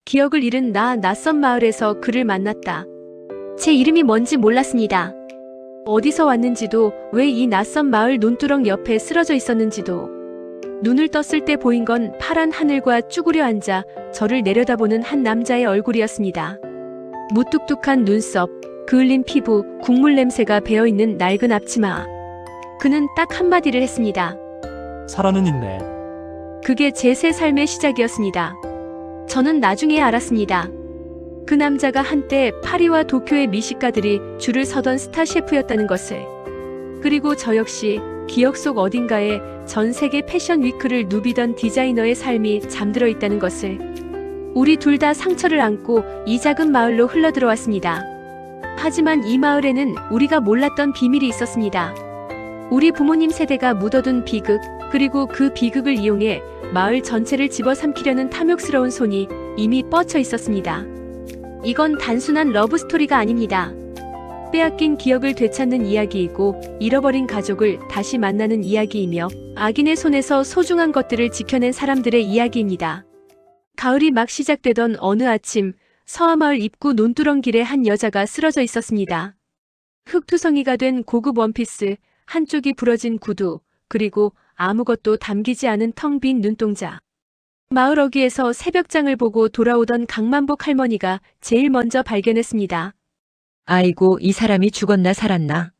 기억을 잃은 낯선 마을에서 그를 만났다. 제 이름이 뭔지 몰랐습니다. 어디서 왔는지도, 왜 이 낯선 마을 논두렁 옆에 쓰러져 있었는지도. 눈을 떴을 때 보인 건 파란 하늘과 쭈그려 앉아 저를 내려다보는 한 남자의 얼굴이었습니다. 무뚝뚝한 눈썹, 그을린 피부, 국물 냄새가 배어있는 낡은 앞치마. 그는 딱 한마디를 했습니다. 살아는 있네. 그게 제 새 삶의 시작이었습니다. 저는 나중에 알았습니다. 그 남자가 한때 파리와 도쿄의 미식가들이 줄을 서던 스타 셰프였다는 것을. 그리고 저 역시 기억 속 어딘가에 전 세계 패션 위크를 누비던 디자이너의 삶이 잠들어 있다는 것을. 우리 둘 다 상처를 안고 이 작은 마을로 흘러들어왔습니다. 하지만 이 마을에는 우리가 몰랐던 비밀이 있었습니다. 우리 부모님 세대가 묻어둔 비극, 그리고 그 비극을 이용해 마을 전체를 집어삼키려는 탐욕스러운 손이 이미 뻗쳐 있었습니다. 이건 단순한 러브스토리가 아닙니다. 빼앗긴 기억을 되찾는 이야기이고, 잃어버린 가족을 다시 만나는 이야기이며, 악인의 손에서 소중한 것들을 지켜낸 사람들의 이야기입니다. 가을이 막 시작되던 어느 아침, 서하마을 입구 논두렁길에 한 여자가 쓰러져 있었습니다. 흙투성이가 된 고급 원피스, 한쪽이 부러진 구두, 그리고 아무것도 담기지 않은 텅 빈 눈동자. 마을 어귀에서 새벽장을 보고 돌아오던 강만복 할머니가 제일 먼저 발견했습니다. 아이고, 이 사람이 죽었나 살았나?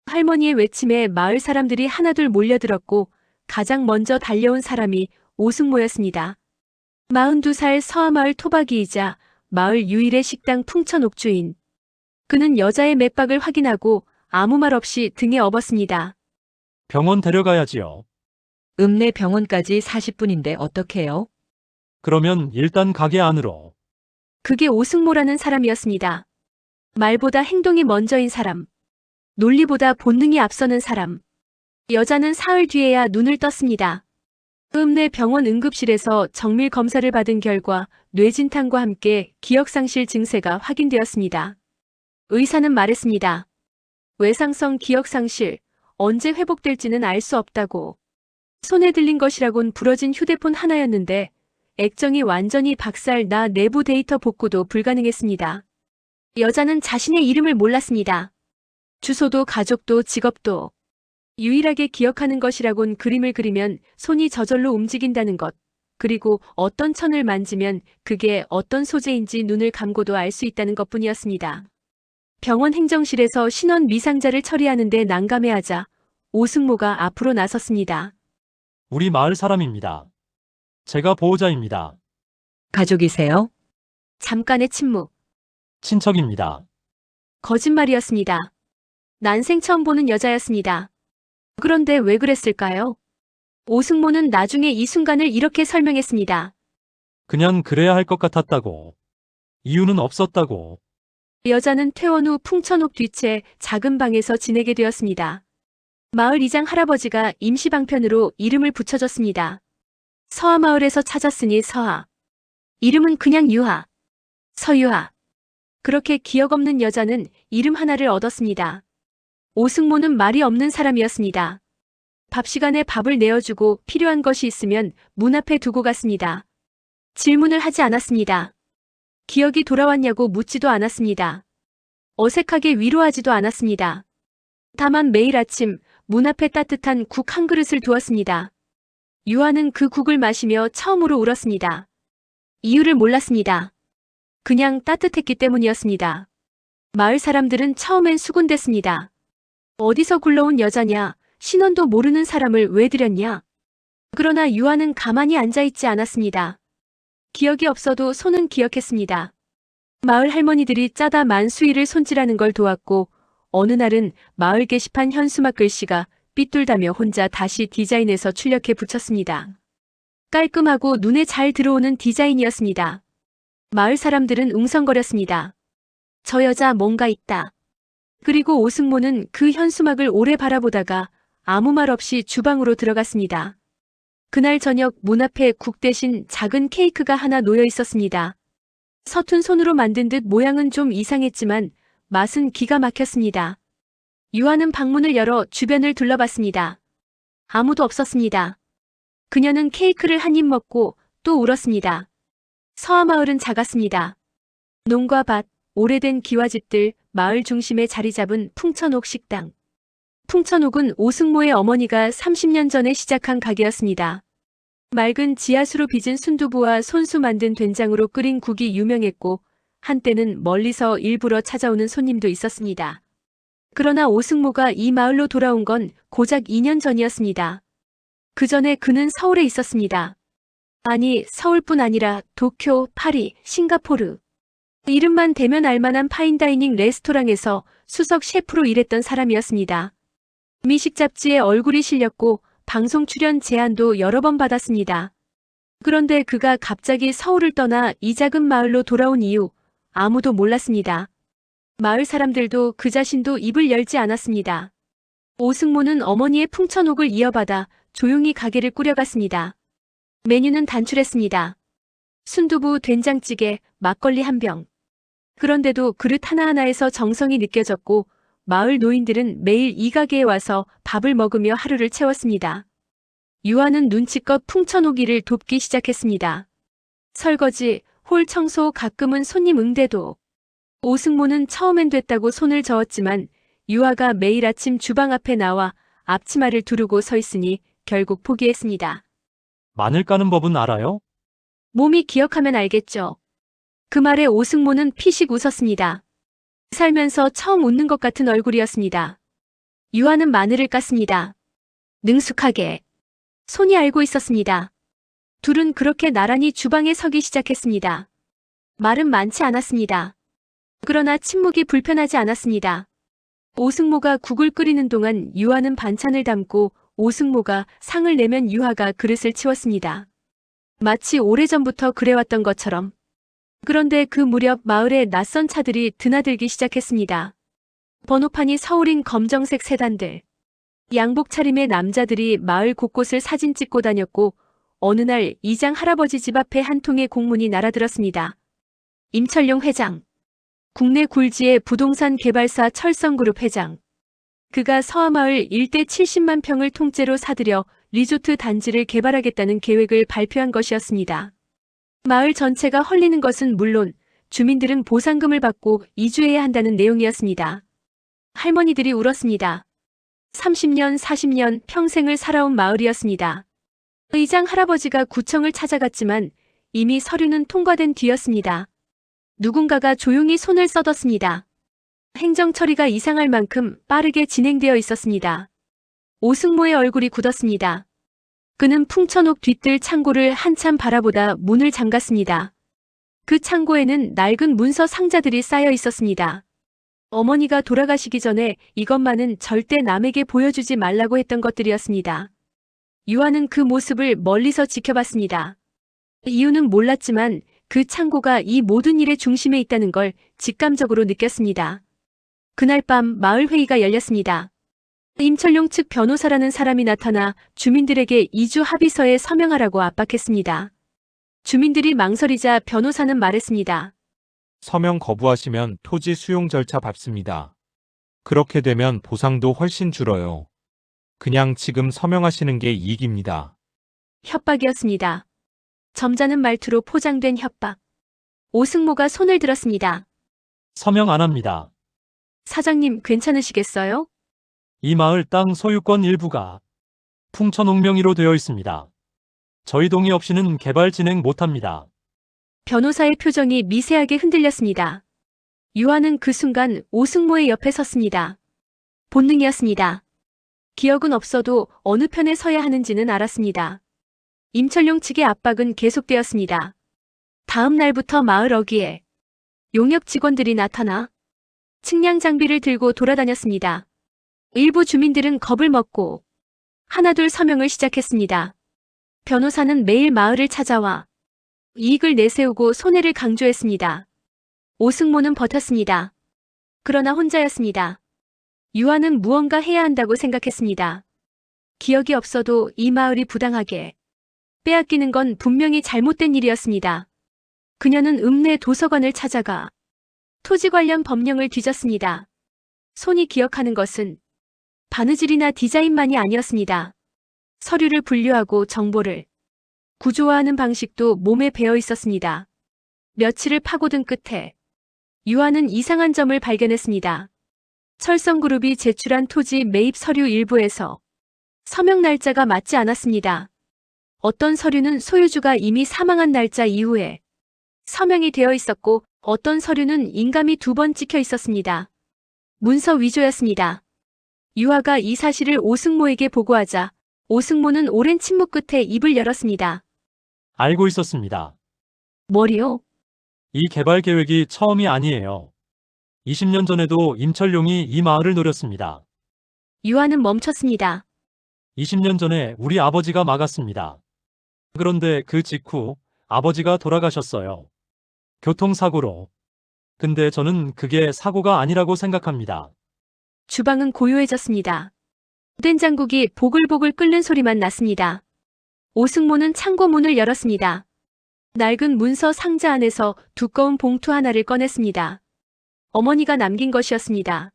할머니의 외침에 마을 사람들이 하나둘 몰려들었고, 가장 먼저 달려온 사람이 오승모였습니다. 42살 서하마을 토박이이자 마을 유일의 식당 풍천옥주인. 그는 여자의 맥박을 확인하고 아무 말 없이 등에 업었습니다. 병원 데려가야지요. 읍내 병원까지 40분인데 어떡해요? 그러면 일단 가게 안으로. 그게 오승모라는 사람이었습니다. 말보다 행동이 먼저인 사람. 논리보다 본능이 앞서는 사람. 여자는 사흘 뒤에야 눈을 떴습니다. 읍내 병원 응급실에서 정밀 검사를 받은 결과 뇌진탕과 함께 기억상실 증세가 확인되었습니다. 의사는 말했습니다. 외상성 기억상실, 언제 회복될지는 알 수 없다고. 손에 들린 것이라곤 부러진 휴대폰 하나였는데 액정이 완전히 박살나 내부 데이터 복구도 불가능했습니다. 여자는 자신의 이름을 몰랐습니다. 주소도 가족도 직업도. 유일하게 기억하는 것이라곤 그림을 그리면 손이 저절로 움직인다는 것, 그리고 어떤 천을 만지면 그게 어떤 소재인지 눈을 감고도 알 수 있다는 것뿐이었습니다. 병원 행정실에서 신원 미상자를 처리하는데 난감해하자 오승모가 앞으로 나섰습니다. 우리 마을 사람입니다. 제가 보호자입니다. 가족이세요? 잠깐의 침묵. 친척입니다. 거짓말이었습니다. 난생 처음 보는 여자였습니다. 그런데 왜 그랬을까요? 오승모는 나중에 이 순간을 이렇게 설명했습니다. 그냥 그래야 할 것 같았다고. 이유는 없었다고. 여자는 퇴원 후 풍천옥 뒤채 작은 방에서 지내게 되었습니다. 마을 이장 할아버지가 임시방편으로 이름을 붙여줬습니다. 서하마을에서 찾았으니 서하. 이름은 그냥 유하. 서유하. 그렇게 기억 없는 여자는 이름 하나를 얻었습니다. 오승모는 말이 없는 사람이었습니다. 밥 시간에 밥을 내어주고 필요한 것이 있으면 문 앞에 두고 갔습니다. 질문을 하지 않았습니다. 기억이 돌아왔냐고 묻지도 않았습니다. 어색하게 위로하지도 않았습니다. 다만 매일 아침 문 앞에 따뜻한 국 한 그릇을 두었습니다. 유아는 그 국을 마시며 처음으로 울었습니다. 이유를 몰랐습니다. 그냥 따뜻했기 때문이었습니다. 마을 사람들은 처음엔 수군댔습니다. 어디서 굴러온 여자냐, 신원도 모르는 사람을 왜 들였냐. 그러나 유아는 가만히 앉아있지 않았습니다. 기억이 없어도 손은 기억했습니다. 마을 할머니들이 짜다 만수일을 손질하는 걸 도왔고, 어느 날은 마을 게시판 현수막 글씨가 삐뚤다며 혼자 다시 디자인해서 출력해 붙였습니다. 깔끔하고 눈에 잘 들어오는 디자인이었습니다. 마을 사람들은 웅성거렸습니다. 저 여자 뭔가 있다. 그리고 오승모는 그 현수막을 오래 바라보다가 아무 말 없이 주방으로 들어갔습니다. 그날 저녁 문 앞에 국 대신 작은 케이크가 하나 놓여 있었습니다. 서툰 손으로 만든 듯 모양은 좀 이상했지만 맛은 기가 막혔습니다. 유아는 방문을 열어 주변을 둘러봤습니다. 아무도 없었습니다. 그녀는 케이크를 한 입 먹고 또 울었습니다. 서하마을은 작았습니다. 농과 밭, 오래된 기와집들, 마을 중심에 자리 잡은 풍천옥 식당. 풍천옥은 오승모의 어머니가 30년 전에 시작한 가게였습니다. 맑은 지하수로 빚은 순두부와 손수 만든 된장으로 끓인 국이 유명했고 한때는 멀리서 일부러 찾아오는 손님도 있었습니다. 그러나 오승모가 이 마을로 돌아온 건 고작 2년 전이었습니다. 그 전에 그는 서울에 있었습니다. 아니, 서울뿐 아니라 도쿄, 파리, 싱가포르. 이름만 대면 알만한 파인다이닝 레스토랑에서 수석 셰프로 일했던 사람이었습니다. 미식 잡지에 얼굴이 실렸고 방송 출연 제안도 여러 번 받았습니다. 그런데 그가 갑자기 서울을 떠나 이 작은 마을로 돌아온 이유 아무도 몰랐습니다. 마을 사람들도 그 자신도 입을 열지 않았습니다. 오승모는 어머니의 풍천옥을 이어받아 조용히 가게를 꾸려갔습니다. 메뉴는 단출했습니다. 순두부, 된장찌개, 막걸리 한 병. 그런데도 그릇 하나하나에서 정성이 느껴졌고 마을 노인들은 매일 이 가게에 와서 밥을 먹으며 하루를 채웠습니다. 유아는 눈치껏 풍천옥 일을 돕기 시작했습니다. 설거지, 홀 청소, 가끔은 손님 응대도. 오승모는 처음엔 됐다고 손을 저었지만 유아가 매일 아침 주방 앞에 나와 앞치마를 두르고 서 있으니 결국 포기했습니다. 마늘 까는 법은 알아요? 몸이 기억하면 알겠죠. 그 말에 오승모는 피식 웃었습니다. 살면서 처음 웃는 것 같은 얼굴이었습니다. 유아는 마늘을 깠습니다. 능숙하게. 손이 알고 있었습니다. 둘은 그렇게 나란히 주방에 서기 시작했습니다. 말은 많지 않았습니다. 그러나 침묵이 불편하지 않았습니다. 오승모가 국을 끓이는 동안 유아는 반찬을 담고 오승모가 상을 내면 유아가 그릇을 치웠습니다. 마치 오래전부터 그래왔던 것처럼. 그런데 그 무렵 마을에 낯선 차들이 드나들기 시작했습니다. 번호판이 서울인 검정색 세단들. 양복 차림의 남자들이 마을 곳곳을 사진 찍고 다녔고 어느 날 이장 할아버지 집 앞에 한 통의 공문이 날아들었습니다. 임철룡 회장. 국내 굴지의 부동산 개발사 철성그룹 회장. 그가 서하마을 일대 70만 평을 통째로 사들여 리조트 단지를 개발하겠다는 계획을 발표한 것이었습니다. 마을 전체가 헐리는 것은 물론 주민들은 보상금을 받고 이주해야 한다는 내용이었습니다. 할머니들이 울었습니다. 30년, 40년 평생을 살아온 마을이었습니다. 의장 할아버지가 구청을 찾아갔지만 이미 서류는 통과된 뒤였습니다. 누군가가 조용히 손을 써뒀습니다. 행정 처리가 이상할 만큼 빠르게 진행되어 있었습니다. 오승모의 얼굴이 굳었습니다. 그는 풍천옥 뒤뜰 창고를 한참 바라보다 문을 잠갔습니다. 그 창고에는 낡은 문서 상자들이 쌓여 있었습니다. 어머니가 돌아가시기 전에 이것만은 절대 남에게 보여주지 말라고 했던 것들이었습니다. 유아는 그 모습을 멀리서 지켜봤습니다. 이유는 몰랐지만 그 창고가 이 모든 일의 중심에 있다는 걸 직감적으로 느꼈습니다. 그날 밤 마을 회의가 열렸습니다. 임철룡 측 변호사라는 사람이 나타나 주민들에게 이주 합의서에 서명하라고 압박했습니다. 주민들이 망설이자 변호사는 말했습니다. 서명 거부하시면 토지 수용 절차 밟습니다. 그렇게 되면 보상도 훨씬 줄어요. 그냥 지금 서명하시는 게 이익입니다. 협박이었습니다. 점잖은 말투로 포장된 협박. 오승모가 손을 들었습니다. 서명 안 합니다. 사장님 괜찮으시겠어요? 이 마을 땅 소유권 일부가 풍천옥 명의로 되어 있습니다. 저희 동의 없이는 개발 진행 못합니다. 변호사의 표정이 미세하게 흔들렸습니다. 유아는 그 순간 오승모의 옆에 섰습니다. 본능이었습니다. 기억은 없어도 어느 편에 서야 하는지는 알았습니다. 임철룡 측의 압박은 계속되었습니다. 다음 날부터 마을 어귀에 용역 직원들이 나타나 측량 장비를 들고 돌아다녔습니다. 일부 주민들은 겁을 먹고 하나둘 서명을 시작했습니다. 변호사는 매일 마을을 찾아와 이익을 내세우고 손해를 강조했습니다. 오승모는 버텼습니다. 그러나 혼자였습니다. 유아는 무언가 해야 한다고 생각했습니다. 기억이 없어도 이 마을이 부당하게 빼앗기는 건 분명히 잘못된 일이었습니다. 그녀는 읍내 도서관을 찾아가 토지 관련 법령을 뒤졌습니다. 손이 기억하는 것은 바느질이나 디자인만이 아니었습니다. 서류를 분류하고 정보를 구조화하는 방식도 몸에 배어 있었습니다. 며칠을 파고든 끝에 유아는 이상한 점을 발견했습니다. 철성그룹이 제출한 토지 매입 서류 일부에서 서명 날짜가 맞지 않았습니다. 어떤 서류는 소유주가 이미 사망한 날짜 이후에 서명이 되어 있었고 어떤 서류는 인감이 2번 찍혀 있었습니다. 문서 위조였습니다. 유아가 이 사실을 오승모에게 보고하자 오승모는 오랜 침묵 끝에 입을 열었습니다. 알고 있었습니다. 뭐리요? 이 개발 계획이 처음이 아니에요. 20년 전에도 임철용이 이 마을을 노렸습니다. 유아는 멈췄습니다. 20년 전에 우리 아버지가 막았습니다. 그런데 그 직후 아버지가 돌아가셨어요. 교통사고로. 근데 저는 그게 사고가 아니라고 생각합니다. 주방은 고요해졌습니다. 된장국이 보글보글 끓는 소리만 났습니다. 오승모는 창고 문을 열었습니다. 낡은 문서 상자 안에서 두꺼운 봉투 하나를 꺼냈습니다. 어머니가 남긴 것이었습니다.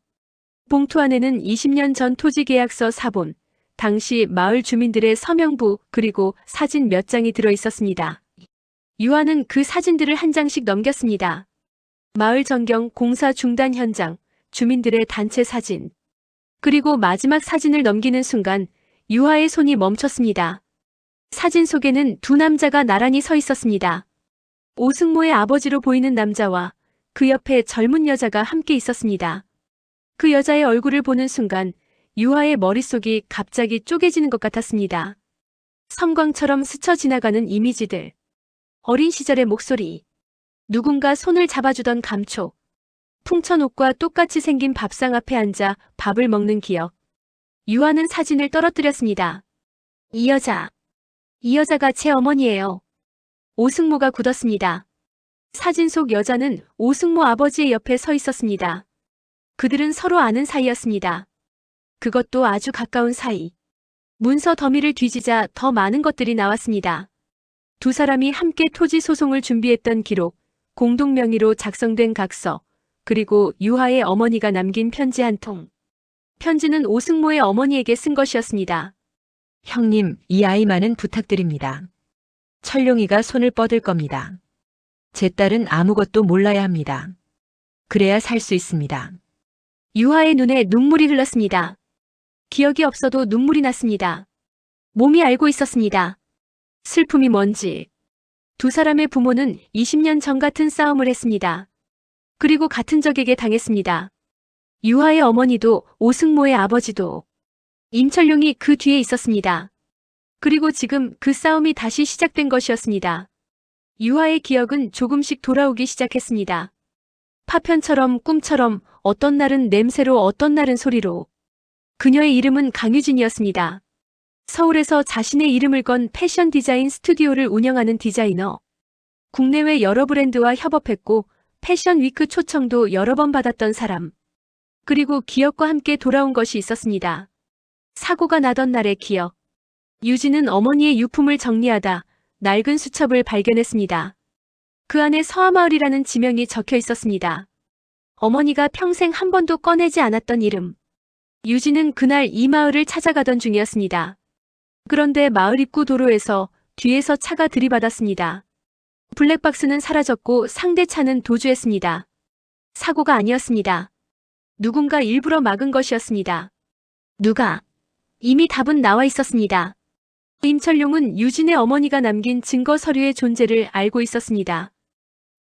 봉투 안에는 20년 전 토지계약서 사본, 당시 마을 주민들의 서명부 그리고 사진 몇 장이 들어 있었습니다. 유아는 그 사진들을 한 장씩 넘겼습니다. 마을 전경 공사 중단 현장, 주민들의 단체 사진. 그리고 마지막 사진을 넘기는 순간 유아의 손이 멈췄습니다. 사진 속에는 두 남자가 나란히 서 있었습니다. 오승모의 아버지로 보이는 남자와 그 옆에 젊은 여자가 함께 있었습니다. 그 여자의 얼굴을 보는 순간 유아의 머릿속이 갑자기 쪼개지는 것 같았습니다. 섬광처럼 스쳐 지나가는 이미지들. 어린 시절의 목소리. 누군가 손을 잡아주던 감촉. 풍천옥과 똑같이 생긴 밥상 앞에 앉아 밥을 먹는 기억. 유아는 사진을 떨어뜨렸습니다. 이 여자가 제 어머니예요. 오승모가 굳었습니다. 사진 속 여자는 오승모 아버지의 옆에 서 있었습니다. 그들은 서로 아는 사이였습니다. 그것도 아주 가까운 사이. 문서 더미를 뒤지자 더 많은 것들이 나왔습니다. 두 사람이 함께 토지 소송을 준비했던 기록, 공동 명의로 작성된 각서, 그리고 유아의 어머니가 남긴 편지 한 통. 편지는 오승모의 어머니에게 쓴 것이었습니다. 형님, 이 아이만은 부탁드립니다. 철룡이가 손을 뻗을 겁니다. 제 딸은 아무것도 몰라야 합니다. 그래야 살 수 있습니다. 유아의 눈에 눈물이 흘렀습니다. 기억이 없어도 눈물이 났습니다. 몸이 알고 있었습니다. 슬픔이 뭔지. 두 사람의 부모는 20년 전 같은 싸움을 했습니다. 그리고 같은 적에게 당했습니다. 유아의 어머니도 오승모의 아버지도. 임철룡이 그 뒤에 있었습니다. 그리고 지금 그 싸움이 다시 시작된 것이었습니다. 유아의 기억은 조금씩 돌아오기 시작했습니다. 파편처럼 꿈처럼 어떤 날은 냄새로 어떤 날은 소리로. 그녀의 이름은 강유진이었습니다. 서울에서 자신의 이름을 건 패션 디자인 스튜디오를 운영하는 디자이너. 국내외 여러 브랜드와 협업했고 패션 위크 초청도 여러 번 받았던 사람. 그리고 기억과 함께 돌아온 것이 있었습니다. 사고가 나던 날의 기억. 유진은 어머니의 유품을 정리하다 낡은 수첩을 발견했습니다. 그 안에 서하마을이라는 지명이 적혀 있었습니다. 어머니가 평생 한 번도 꺼내지 않았던 이름. 유진은 그날 이 마을을 찾아가던 중이었습니다. 그런데 마을 입구 도로에서 뒤에서 차가 들이받았습니다. 블랙박스는 사라졌고 상대 차는 도주했습니다. 사고가 아니었습니다. 누군가 일부러 막은 것이었습니다. 누가? 이미 답은 나와 있었습니다. 임철룡은 유진의 어머니가 남긴 증거 서류의 존재를 알고 있었습니다.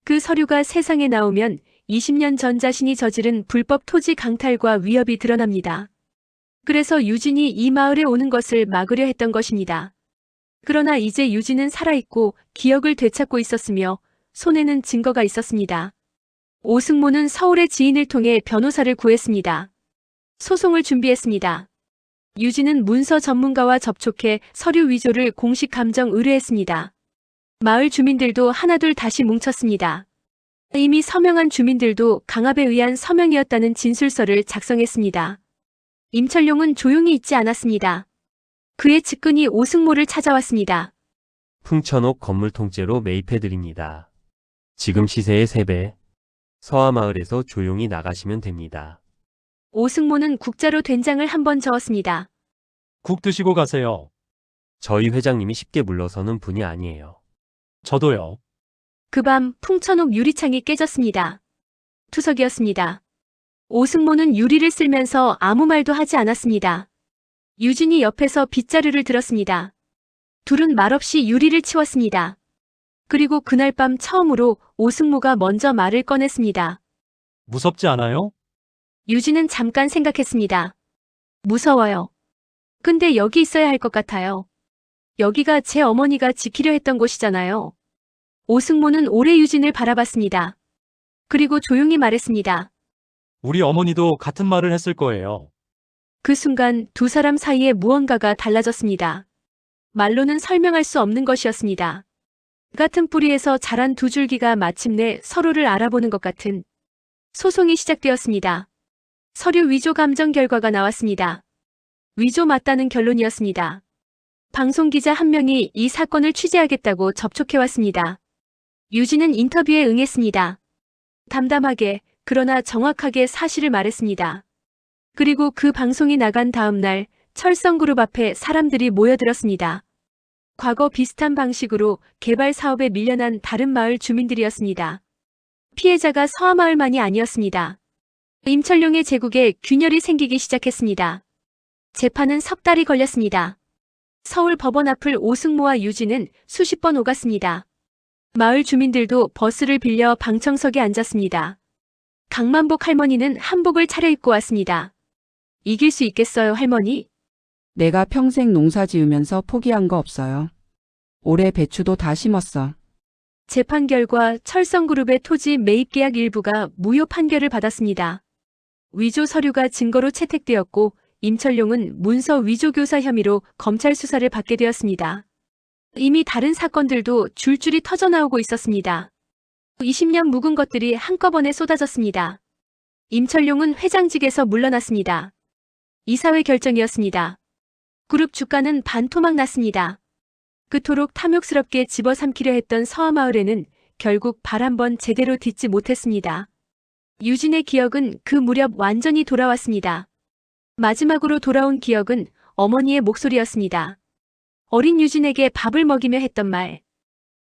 그 서류가 세상에 나오면 20년 전 자신이 저지른 불법 토지 강탈과 위협이 드러납니다. 그래서 유진이 이 마을에 오는 것을 막으려 했던 것입니다. 그러나 이제 유진은 살아있고 기억을 되찾고 있었으며 손에는 증거가 있었습니다. 오승모는 서울의 지인을 통해 변호사를 구했습니다. 소송을 준비했습니다. 유진은 문서 전문가와 접촉해 서류 위조를 공식 감정 의뢰했습니다. 마을 주민들도 하나둘 다시 뭉쳤습니다. 이미 서명한 주민들도 강압에 의한 서명이었다는 진술서를 작성했습니다. 임철룡은 조용히 있지 않았습니다. 그의 측근이 오승모를 찾아왔습니다. 풍천옥 건물 통째로 매입해드립니다. 지금 시세의 3배. 서하마을에서 조용히 나가시면 됩니다. 오승모는 국자로 된장을 한 번 저었습니다. 국 드시고 가세요. 저희 회장님이 쉽게 물러서는 분이 아니에요. 저도요. 그 밤 풍천옥 유리창이 깨졌습니다. 투석이었습니다. 오승모는 유리를 쓸면서 아무 말도 하지 않았습니다. 유진이 옆에서 빗자루를 들었습니다. 둘은 말없이 유리를 치웠습니다. 그리고 그날 밤 처음으로 오승모가 먼저 말을 꺼냈습니다. 무섭지 않아요? 유진은 잠깐 생각했습니다. 무서워요. 근데 여기 있어야 할 것 같아요. 여기가 제 어머니가 지키려 했던 곳이잖아요. 오승모는 오래 유진을 바라봤습니다. 그리고 조용히 말했습니다. 우리 어머니도 같은 말을 했을 거예요. 그 순간 두 사람 사이에 무언가가 달라졌습니다. 말로는 설명할 수 없는 것이었습니다. 같은 뿌리에서 자란 두 줄기가 마침내 서로를 알아보는 것 같은 소송이 시작되었습니다. 서류 위조 감정 결과가 나왔습니다. 위조 맞다는 결론이었습니다. 방송기자 한 명이 이 사건을 취재하겠다고 접촉해왔습니다. 유진은 인터뷰에 응했습니다. 담담하게, 그러나 정확하게 사실을 말했습니다. 그리고 그 방송이 나간 다음 날 철성그룹 앞에 사람들이 모여들었습니다. 과거 비슷한 방식으로 개발 사업에 밀려난 다른 마을 주민들이었습니다. 피해자가 서하마을만이 아니었습니다. 임철룡의 제국에 균열이 생기기 시작했습니다. 재판은 석 달이 걸렸습니다. 서울 법원 앞을 오승모와 유진은 수십 번 오갔습니다. 마을 주민들도 버스를 빌려 방청석에 앉았습니다. 강만복 할머니는 한복을 차려입고 왔습니다. 이길 수 있겠어요, 할머니? 내가 평생 농사 지으면서 포기한 거 없어요. 올해 배추도 다 심었어. 재판 결과 철성그룹의 토지 매입 계약 일부가 무효 판결을 받았습니다. 위조 서류가 증거로 채택되었고 임철룡은 문서 위조 교사 혐의로 검찰 수사를 받게 되었습니다. 이미 다른 사건들도 줄줄이 터져나오고 있었습니다. 20년 묵은 것들이 한꺼번에 쏟아졌습니다. 임철룡은 회장직에서 물러났습니다. 이사회 결정이었습니다. 그룹 주가는 반토막 났습니다. 그토록 탐욕스럽게 집어삼키려 했던 서하마을에는 결국 발 한 번 제대로 딛지 못했습니다. 유진의 기억은 그 무렵 완전히 돌아왔습니다. 마지막으로 돌아온 기억은 어머니의 목소리였습니다. 어린 유진에게 밥을 먹이며 했던 말.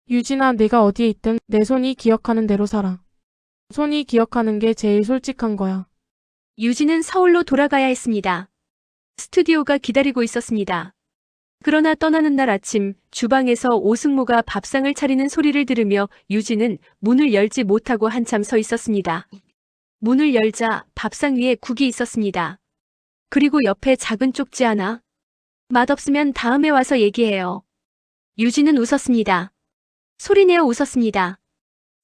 유진아, 내가 어디에 있든 내 손이 기억하는 대로 살아. 손이 기억하는 게 제일 솔직한 거야. 유진은 서울로 돌아가야 했습니다. 스튜디오가 기다리고 있었습니다. 그러나 떠나는 날 아침 주방에서 오승모가 밥상을 차리는 소리를 들으며 유진은 문을 열지 못하고 한참 서 있었습니다. 문을 열자 밥상 위에 국이 있었습니다. 그리고 옆에 작은 쪽지 하나. 맛없으면 다음에 와서 얘기해요. 유진은 웃었습니다. 소리내어 웃었습니다.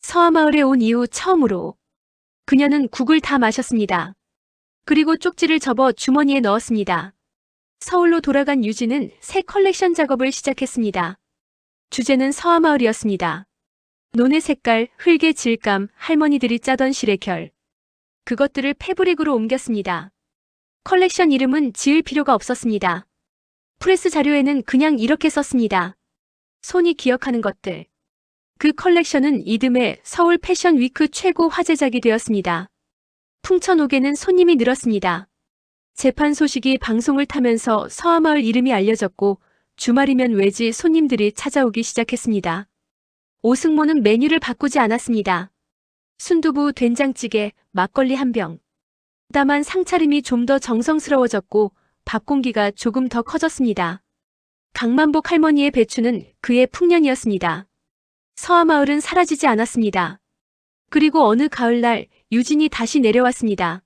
서하마을에 온 이후 처음으로. 그녀는 국을 다 마셨습니다. 그리고 쪽지를 접어 주머니에 넣었습니다. 서울로 돌아간 유진은 새 컬렉션 작업을 시작했습니다. 주제는 서하마을이었습니다. 논의 색깔, 흙의 질감, 할머니들이 짜던 실의 결. 그것들을 패브릭으로 옮겼습니다. 컬렉션 이름은 지을 필요가 없었습니다. 프레스 자료에는 그냥 이렇게 썼습니다. 손이 기억하는 것들. 그 컬렉션은 이듬해 서울 패션 위크 최고 화제작이 되었습니다. 풍천옥에는 손님이 늘었습니다. 재판 소식이 방송을 타면서 서하마을 이름이 알려졌고 주말이면 외지 손님들이 찾아오기 시작했습니다. 오승모는 메뉴를 바꾸지 않았습니다. 순두부, 된장찌개, 막걸리 한 병. 다만 상차림이 좀 더 정성스러워졌고 밥 공기가 조금 더 커졌습니다. 강만복 할머니의 배추는 그의 풍년이었습니다. 서하마을은 사라지지 않았습니다. 그리고 어느 가을날 유진이 다시 내려왔습니다.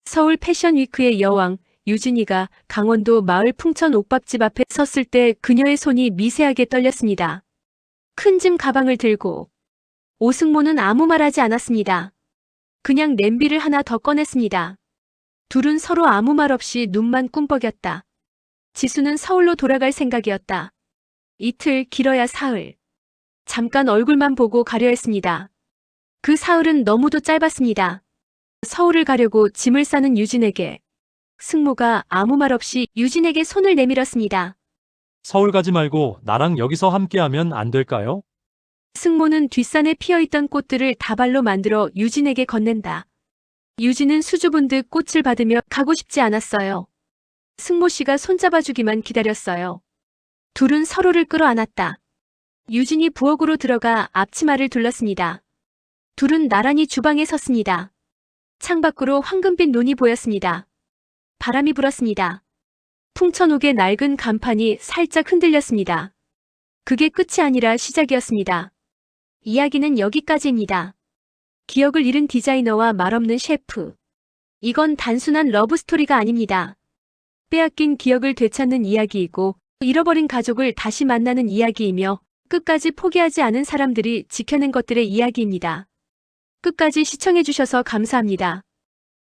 서울 패션 위크의 여왕 유진이가 강원도 마을 풍천 옥밥집 앞에 섰을 때 그녀의 손이 미세하게 떨렸습니다. 큰 짐 가방을 들고. 오승모는 아무 말하지 않았습니다. 그냥 냄비를 하나 더 꺼냈습니다. 둘은 서로 아무 말 없이 눈만 꿈뻑였다. 지수는 서울로 돌아갈 생각이었다. 이틀, 길어야 사흘. 잠깐 얼굴만 보고 가려 했습니다. 그 사흘은 너무도 짧았습니다. 서울을 가려고 짐을 싸는 유진에게 승모가 아무 말 없이 유진에게 손을 내밀었습니다. 서울 가지 말고 나랑 여기서 함께하면 안 될까요? 승모는 뒷산에 피어있던 꽃들을 다발로 만들어 유진에게 건넨다. 유진은 수줍은 듯 꽃을 받으며 가고 싶지 않았어요. 승모 씨가 손잡아주기만 기다렸어요. 둘은 서로를 끌어안았다. 유진이 부엌으로 들어가 앞치마를 둘렀습니다. 둘은 나란히 주방에 섰습니다. 창밖으로 황금빛 눈이 보였습니다. 바람이 불었습니다. 풍천옥의 낡은 간판이 살짝 흔들렸습니다. 그게 끝이 아니라 시작이었습니다. 이야기는 여기까지입니다. 기억을 잃은 디자이너와 말없는 셰프. 이건 단순한 러브스토리가 아닙니다. 빼앗긴 기억을 되찾는 이야기이고 잃어버린 가족을 다시 만나는 이야기이며 끝까지 포기하지 않은 사람들이 지켜낸 것들의 이야기입니다. 끝까지 시청해주셔서 감사합니다.